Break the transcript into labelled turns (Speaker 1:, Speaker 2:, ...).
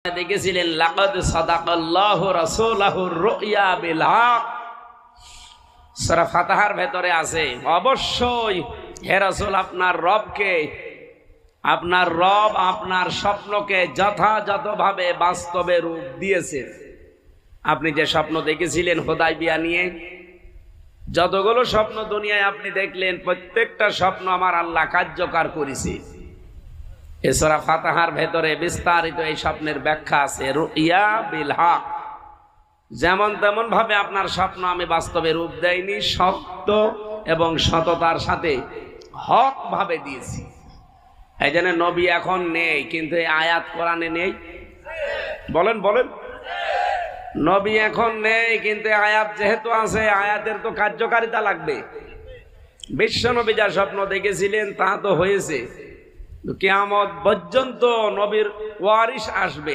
Speaker 1: দেখেছিলেন লাকাদ সাদাকাল্লাহু রাসূলাহুর রুইয়া বিল হক। সূরা ফাতিহার ভেতরে আছে অবশ্যই হে রাসূল আপনার রব আপনার স্বপ্নকে যথাযথভাবে বাস্তবে রূপ দিয়েছেন। আপনি যে স্বপ্ন দেখেছিলেন হুদায়বিয়া নিয়ে, যতগুলো স্বপ্ন দুনিয়ায় আপনি দেখলেন প্রত্যেকটা স্বপ্ন আমার আল্লাহ কার্যকর করেছে। এই সূরা ফাতিহার ভেতরে বিস্তারিত এই স্বপ্নের ব্যাখ্যা আছে। রুইয়া বিল হক, যেমন তেমন ভাবে আপনার স্বপ্ন আমি বাস্তবে রূপ দেইনি, সত্য এবং সততার সাথে হক ভাবে দিয়েছি। এই জন্য নবী এখন নেই, কিন্তু এই আয়াত কোরআনে নেই। বলেন নবী এখন নেই, কিন্তু আয়াত যেহেতু আছে, আয়াতের তো কার্যকারিতা লাগবে। বিশ্ব নবী যা স্বপ্ন দেখেছিলেন তা তো হয়েছে, কিয়ামত পর্যন্ত নবীর ওয়ারিস আসবে।